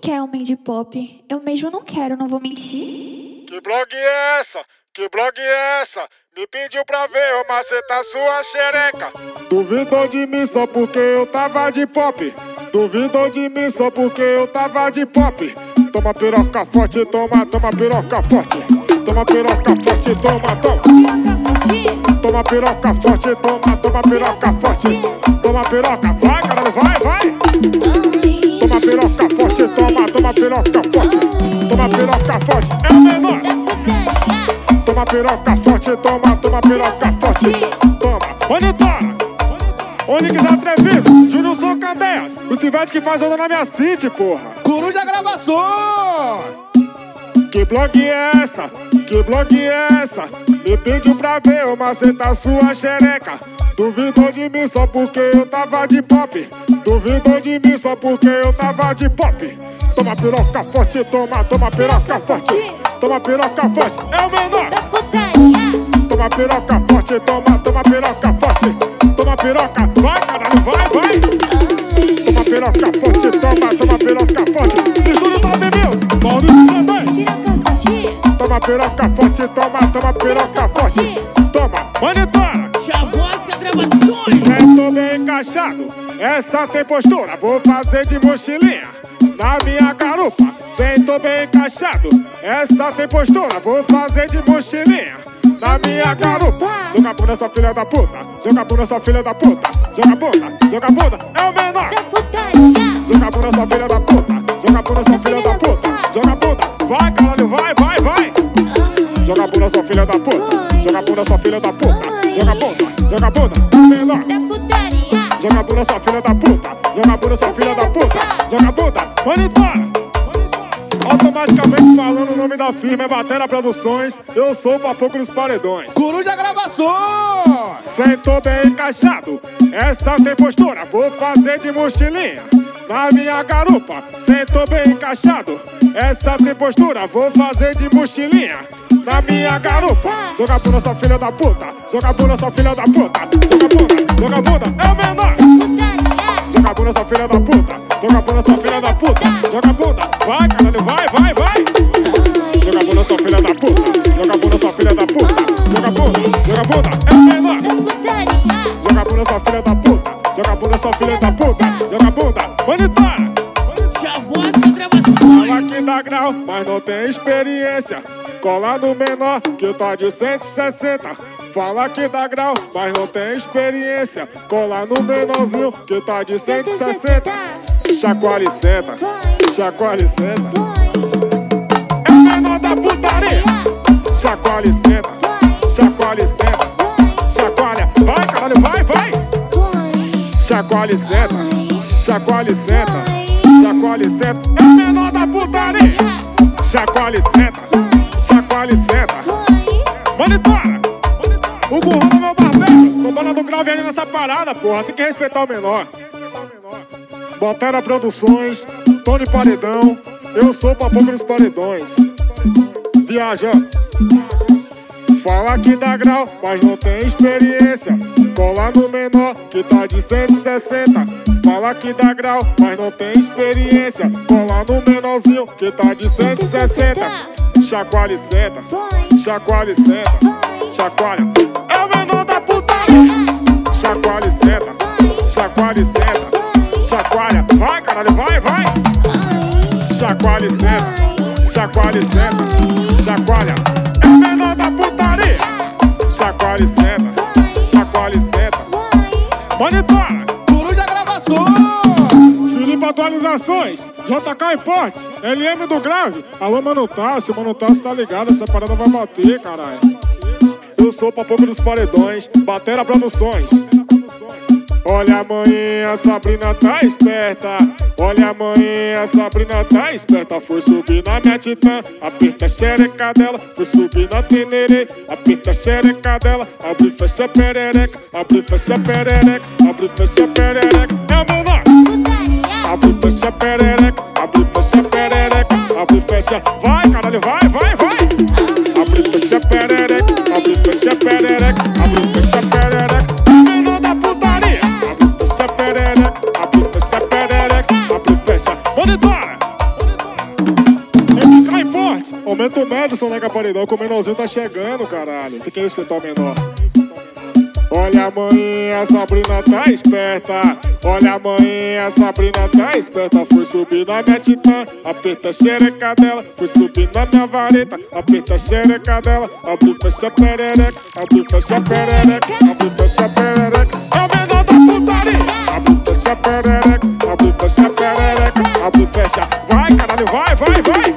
quer homem de pop? Eu mesmo não quero, não vou mentir. Que blog é essa? Que blog é essa? Me pediu pra ver eu macetar sua xereca. Duvidou de mim só porque eu tava de pop. Duvidou de mim só porque eu tava de pop. Toma piroca forte, toma piroca forte. Toma piroca forte, toma. Toma piroca forte, toma piroca forte. Toma piroca, vai caralho, vai. Toma piroca forte, toma piroca forte. Toma piroca forte, é o menor. Toma piroca forte, toma piroca forte. Toma, onde tá? Onde quiser atrevido, Júnior Sou Candeias. O Civete que faz onda na minha city, porra. Coruja Gravações. Que blog é essa? Que blog é essa? Me pediu pra ver eu macetar sua xereca. Duvidou de mim só porque eu tava de pop. Duvidou de mim só porque eu tava de pop. Toma piroca forte, toma piroca forte. Toma piroca forte, é o menor. Toma piroca forte, toma piroca forte. Toma piroca, vai caralho, vai. Toma piroca forte, toma piroca forte. Estúdio Top Music, Maurício também. Toma piroca forte, toma piroca forte. Toma, monitora. Chavosca Gravações. Sento bem encaixado, essa tem postura. Vou fazer de mochilinha na minha garupa. Sento bem encaixado, essa tem postura. Vou fazer de mochilinha na minha garupa. Joga bunda, sua filha da puta. Joga bunda, sua filha da puta. Joga bunda, é o menor. Joga bunda, sua filha da puta. Joga bunda, sua filha da puta. Joga bunda, vai caralho, vai. Joga bunda, sua filha da puta. Joga bunda, sua filha da puta. Joga bunda, é o menor. Joga bunda, sua filha da puta. Joga bunda, sua filha da puta. Joga bunda, monitora. Automaticamente falando o nome da firma é Batera Produções. Eu sou o Papoco dos Paredões. Coruja Gravações. Sentou bem encaixado, essa tem postura. Vou fazer de mochilinha na minha garupa. Sentou bem encaixado, essa tem postura. Vou fazer de mochilinha na minha garupa. Joga bunda, sua filha da puta. Joga bunda, sua filha da puta. Joga bunda, é o menor. Joga bunda, sua filha da puta. Joga bunda, sua filha da puta. Joga bunda, vai caralho, vai. Joga bunda, sua filha da puta. Joga bunda, sua filha da puta. Joga bunda, é o menor. Joga bunda, sua filha da puta. Joga bunda, sua filha da puta. Joga bunda, monitora. Chavosca Gravações. Fala que dá grau, mas não tem experiência. Cola no menor, que tá de 160. Fala que dá grau, mas não tem experiência. Cola no menorzinho, que tá de 160. Chacoalha e senta, chacoalha e senta. É o menor da putaria. Chacoalha e senta, chacoalha e senta. Chacoalha, vai caralho, vai. Chacoalha e senta, chacoalha e senta. Chacoalha e senta, é o menor da putaria. Chacoalha e senta, chacoalha e senta. Monitora. O burrão é meu barbeiro. Tô bolando grave ali nessa parada, porra. Tem que respeitar o menor. Batera Produções, Tony Paredão. Eu sou o Papoco dos Paredões. Viaja. Fala que dá grau, mas não tem experiência. Cola no menor, que tá de 160. Fala que dá grau, mas não tem experiência. Cola no menorzinho, que tá de 160. Chacoalha e senta, chacoalha e senta. Chacoalha, é o menor da putaria. Chacoalha e senta, chacoalha e senta. Chacoalha, vai caralho, vai. Chacoalha e senta, chacoalha e senta. Chacoalha, é o menor da putaria. Chacoalha e senta, chacoalha e senta. Monitora. Coruja Gravações. Filipe Atualizações, JK Importes, LM do Grave. Alô, Mano Tássio tá ligado, essa parada vai bater, caralho. Eu sou o Papoco dos Paredões, Batera Produções. Olha a manhinha, Sabrina tá esperta. Olha a manhinha, Sabrina tá esperta. Foi subir na minha titã, aperta a xereca dela. Foi subir na tenerê, aperta a xereca dela. Abre e fecha a perereca, abre e fecha a perereca. Abre e fecha a perereca, é o menor. Abre e fecha a perereca, abre e fecha a perereca. Abre e fecha, vai caralho, vai. Abre e fecha a perereca, abre e fecha a perereca. Abre e fecha a perereca, é o menor da putaria. Abre e fecha a perereca, abre e fecha a perereca. Abre e fecha, monitora. forte. Aumenta o médio, som nega paredão, que o menorzinho tá chegando, caralho. Tem que respeitar o menor. Olha a mãe, a Sabrina tá esperta. Olha a mãe, a Sabrina tá esperta. Foi subir na minha titã, aperta a xereca dela. Foi subir na minha vareta, aperta a xereca dela. Abre, fecha, perereca, abre, fecha, perereca, abre, fecha, perereca. É o menor da putaria. Abre, fecha, perereca, abre, fecha, perereca, abre, fecha. Vai, caralho, vai, vai, vai.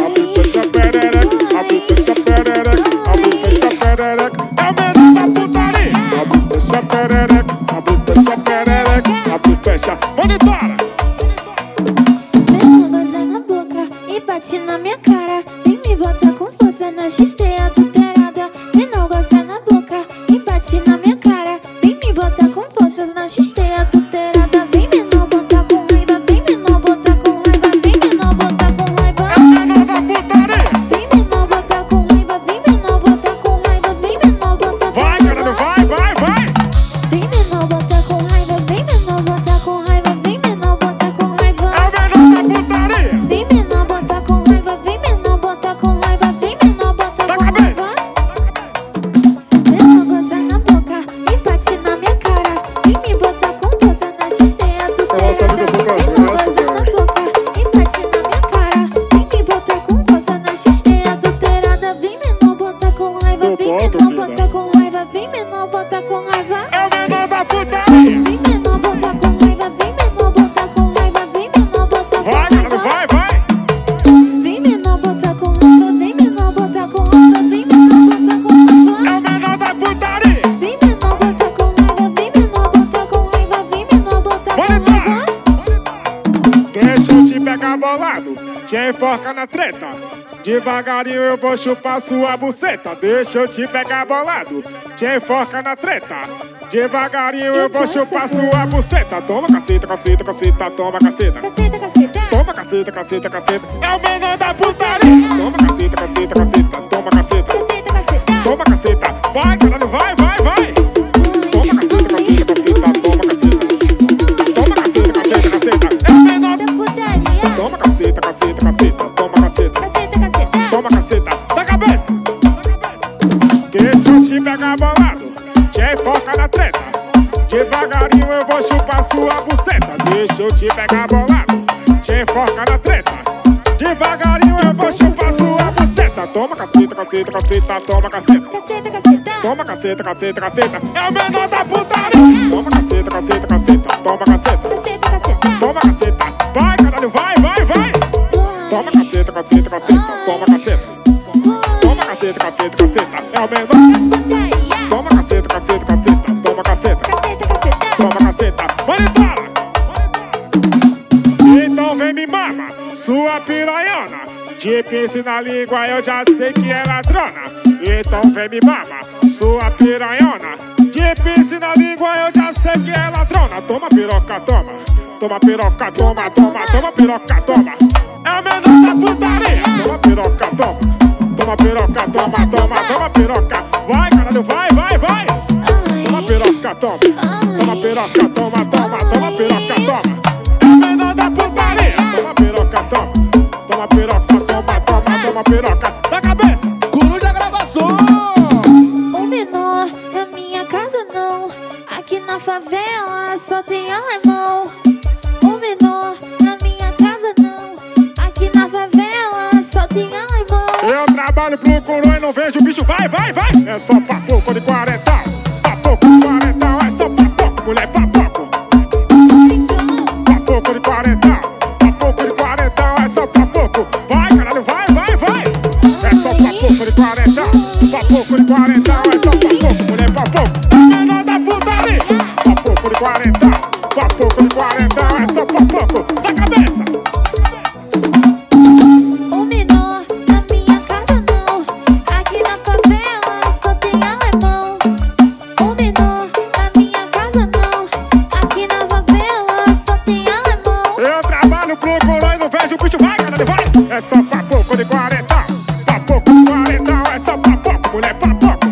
Abre, fecha, perereca, abre, fecha, perereca, abre, fecha, perereca. É o menor da putaria. Abre, fecha, perereca, abre, fecha, perereca, abre, fecha. Monitora! Menor goza na boca e bate na minha cara. Vem me botar com força na XT adulterada. Menor goza na boca e bate na minha cara. Vem me botar com forças na XT adulterada. Vem menor botar com raiva. Vem menor botar com raiva. Vem menor botar com raiva. É o menor da putaria! Vem menor botar com raiva. Vem menor botar com raiva. Vem menor botar com Vai, raiva. caralho, vai, vai, vai! Vem menor botar com raiva. Vem menor botar com raiva. Vem menor botar com raiva. É o menor da putaria! Vem menor botar com raiva. Vem menor botar com raiva. Vem menor botar Da com cabeça! raiva. Menor goza na boca e bate na minha cara. Vem me botar com força na XT adulterada. Ela sabe que eu sou Menor cabeça, goza na velho. boca e bate na minha cara. Vem me botar com força na XT adulterada. Vem menor botar com raiva. Eu Vem boto, menor filha. botar com raiva. Vem menor botar com raiva. É o menor da putaria! Vem menor botar com raiva. Vem menor botar com raiva. Vem menor botar com Vai, caralho, raiva. vai, vai! Vem menor botar com raiva. Vem menor botar com raiva. Vem menor botar com raiva. É o menor da putaria! Vem menor botar com raiva. Vem menor botar com raiva. Vem menor botar com Monitora! raiva. Deixa eu te pegar bolado, te enforca na treta. Devagarinho eu vou chupar sua buceta. Deixa eu te pegar bolado, te enforca na treta. Devagarinho eu vou chupar sua buceta. Toma caceta, caceta, caceta, toma caceta. Caceta, caceta. Toma caceta, caceta, caceta. É o menor da putaria. Toma caceta, caceta, caceta, toma caceta. Caceta, caceta. Toma caceta. Vai, caralho, vai, vai, vai. Toma caceta, caceta, caceta, toma caceta. Toma caceta, caceta, caceta. É o menor da... Da putaria. Toma caceta, caceta, caceta, toma caceta. Caceta, caceta. Toma caceta, da cabeça. Deixa eu te pegar bolado, te enfoca na treta. Devagarinho eu vou chupar sua buceta. Deixa eu te pegar bolado, te enfoca na treta. Devagarinho eu vou chupar sua buceta. Toma caceta, caceta, caceta, toma caceta. Caceta, caceta. Toma caceta, caceta, caceta. É o menor da putaria. Toma caceta, caceta, caceta, toma caceta. Caceta, caceta. Toma caceta, vai, caralho, vai, vai, vai. Toma caceta, caceta, caceta, toma caceta. Toma caceta, caceta, caceta, é o menor. Putaria. Toma caceta, caceta, caceta, toma caceta. Caceta, caceta. Toma caceta, monitora. Então vem me mama, sua piranhona. De pince na língua eu já sei que é ladrona. Então vem me mama, sua piranhona. De pince na língua eu já sei que é ladrona. Toma piroca, toma. Toma piroca, toma, toma, toma piroca, toma. É o menor da putaria. Toma piroca, toma. Toma piroca, toma, toma, toma piroca. Vai, caralho, vai, vai, vai. Toma piroca, toma. Toma piroca, toma, toma, toma piroca, toma. É o menor da putaria. Toma piroca, toma. Toma piroca, toma, toma, toma piroca. Da cabeça. Coruja Gravações! O menor na minha casa não. Aqui na favela só tem alemão. O menor na minha casa não. Aqui na favela só tem alemão. Eu trabalho pro coroa e não vejo o bicho. Vai, vai, vai. É só papoco de quarentão. Papoco de quarentão. É só papoco, mulher, papoco. Papoco de quarentão. Papoco de quarentão. É só papoco. Vai, caralho, vai, vai, vai. É só papoco de quarentão. Papoco de quarentão. É só papoco, mulher, papoco. É o menor da putaria. Papoco de quarentão. Papoco de quarentão. É só papoco. Da cabeça. O menor na minha casa não. Aqui na favela só tem alemão. O menor na minha casa não. Aqui na favela só tem alemão. Eu trabalho pro coroa e não vejo o bicho. Vai, caralho, vai. É só papoco de quarentão. Papoco de quarentão. É só papoco, mulher, papoco.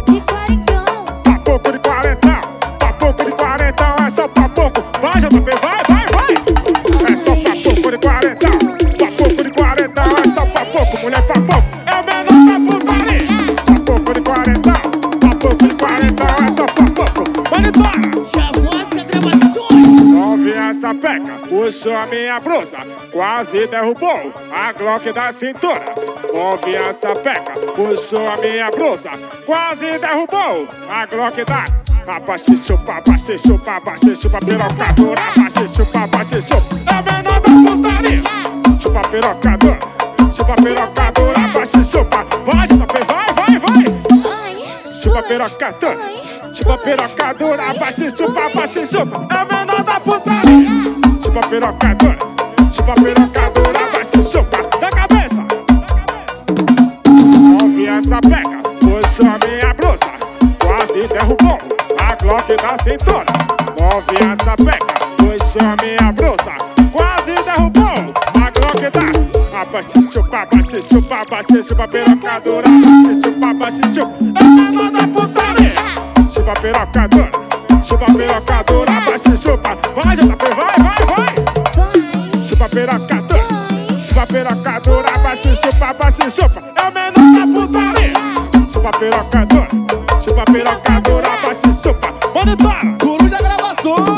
De quarentão. Papoco de quarentão. Papoco de quarentão. É só papoco. Vai, JP, vai, vai, vai. É só papoco de quarentão. Papoco de quarentão. É só papoco. puxou a minha blusa, quase derrubou a Glock da cintura. Novinha sapeca, puxou a minha blusa, quase derrubou a Glock da... Abaixe, chupa, pirocadora. Abaixe, chupa, é o menor da putaria. Chupa, pirocadora, abaixe, chupa. Vai, vai. Chupa, pirocadora, abaixe, chupa. É o menor da putaria. Chupa, pirocadora, abaixe, chupa. Da cabeça. Novinha sapeca, puxou a minha blusa, quase derrubou a Glock da cintura. Novinha sapeca, puxou a minha blusa, quase derrubou a Glock da... Abaixe, chupa, pirocadora. Abaixe, chupa. É o menor da putaria. Chupa, pirocadora, abaixe, chupa. Vai, JP, vai. Chupa, pirocadora, abaixe, chupa. É o menor da putaria. Chupa, pirocadora, abaixe, chupa. Monitora! Coruja Gravações!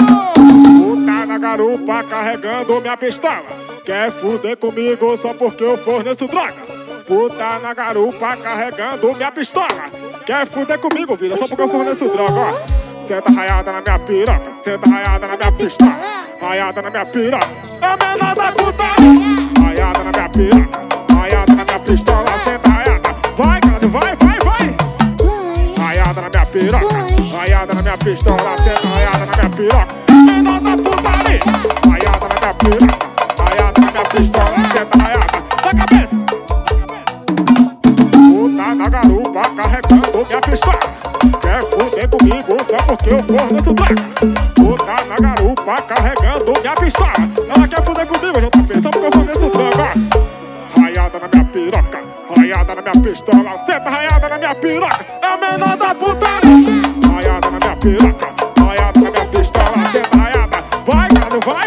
Puta na garupa carregando minha pistola, quer fuder comigo só porque eu forneço droga. Puta na garupa carregando minha pistola, quer fuder comigo, filha, só porque eu forneço droga, ó. Senta raiada na minha piroca, senta raiada na minha pistola, raiada na minha piroca, é o menor da putaria. Raiada na minha piroca, raiada na minha pistola, senta raiada. Vai, cara, vai. Raiada na minha piroca, raiada na minha pistola, senta raiada na minha piroca, é o menor da putaria. Raiada na minha piroca, raiada na minha pistola, senta raiada da cabeça. Puta na garupa carregando minha pistola, quer fuder comigo só porque eu forneço droga. Puta na garupa carregando minha pistola, ela quer fuder comigo, JP, só porque eu forneço droga. Raiada na minha piroca, raiada na minha pistola, senta raiada na minha piroca, é o menor da putaria. Raiada na minha piroca, raiada na minha pistola, senta raiada. Vai, cara, vai.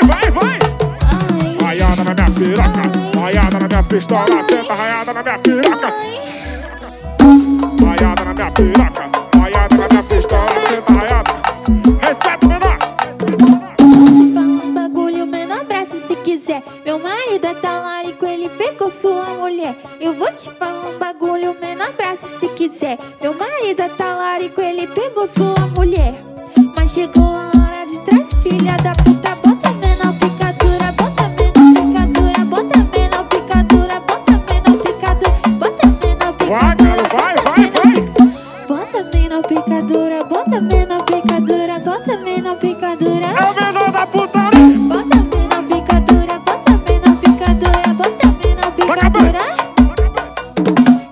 Raiada na minha piroca, raiada na minha pistola, senta raiada na minha piroca. Raiada na minha piroca, raiada na minha pistola, senta raiada. Respeita o menor. Um bagulho menor braço se quiser. Meu marido é talarico, ele pegou sua mulher. Eu vou te falar um bagulho menor braço se quiser. Meu marido é talarico, ele pegou sua mulher. Mas chegou a hora de trás, filha da puta. Bota menor picadura, bota menor picadura, bota menor picadura, bota menor picadura, bota menor picadura. Vai, cara, vai. Bota menor picadura, bota menor picadura, bota menor picadura. É o menor da putaria. Bota menor picadura, bota menor picadura, bota menor picadura.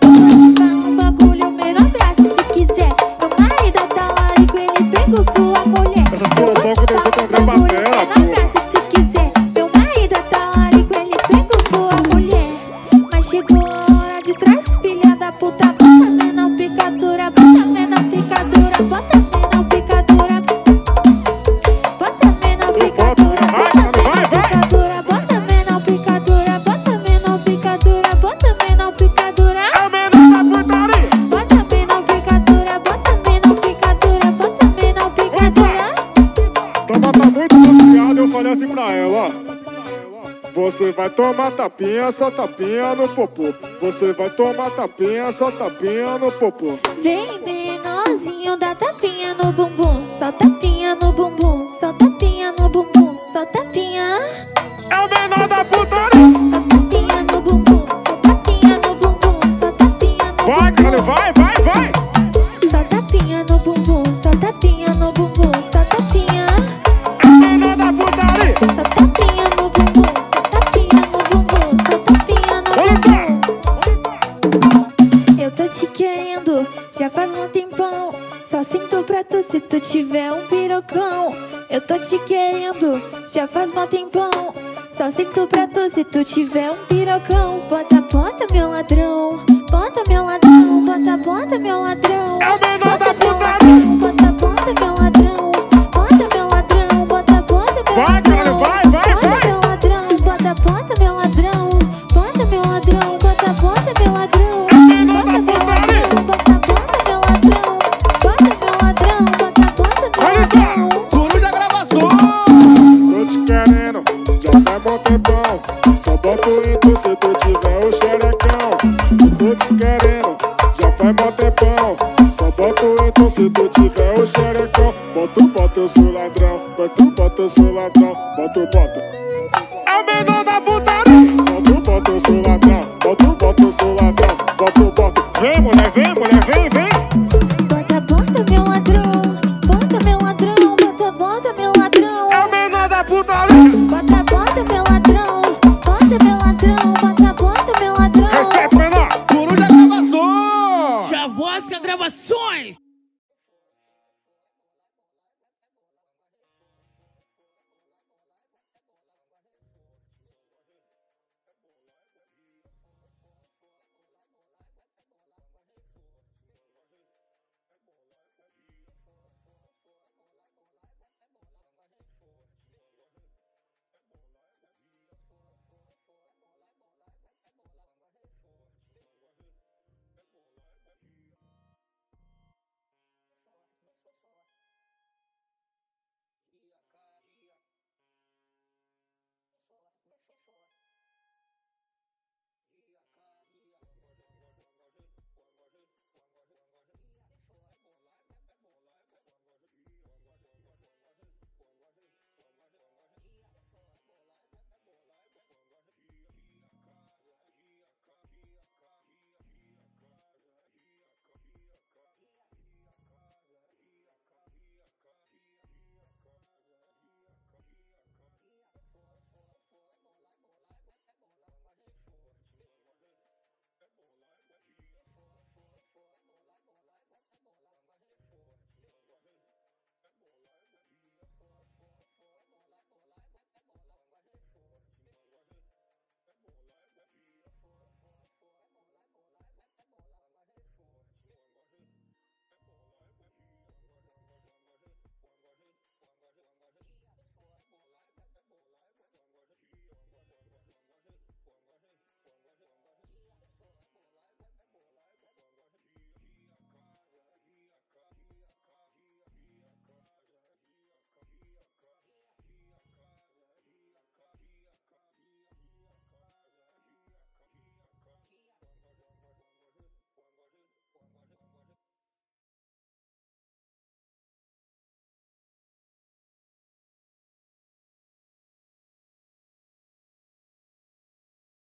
Eu vou te dar um bagulho menor braço se quiser. Meu marido é talarico, ele pegou sua mulher. Essa situação aconteceu com o André Batera, pô. Se quiser, meu marido é talarico, ele pegou sua mulher. Mas chegou a hora de trás, filha da puta. Bota menor picadura, bota menor picadura, bota menor picadura. Bota menor picadura, bota menor picadura, bota menor picadura, bota menor picadura, bota menor picadura. É o menor da putaria. Bota menor picadura, bota menor picadura, bota menor picadura. Toma, tá muito bloqueado, eu falei assim pra ela, ó. Você vai tomar tapinha, só tapinha no popô. Você vai tomar tapinha, só tapinha no popô. Vem menorzinho, dá tapinha no bumbum, só tapinha no bumbum, só tapinha no bumbum, só tapinha. É o menor da putaria. Só tapinha no bumbum, só tapinha no bumbum, só tapinha no bumbum. Vai, cara, vai. Só tapinha no bumbum, só tapinha no bumbum, só tapinha. É o menor da putaria. Só tapinha no bumbum, só tapinha no bumbum, só tapinha no bumbum. Eu tô te querendo, já faz um tempão. Só sinto pra tu se tu tiver um pirocão. Eu tô te querendo, já faz um tempão. Só sinto pra tu se tu tiver um pirocão. Bota, meu ladrão, bota meu ladrão, bota meu ladrão. É o menor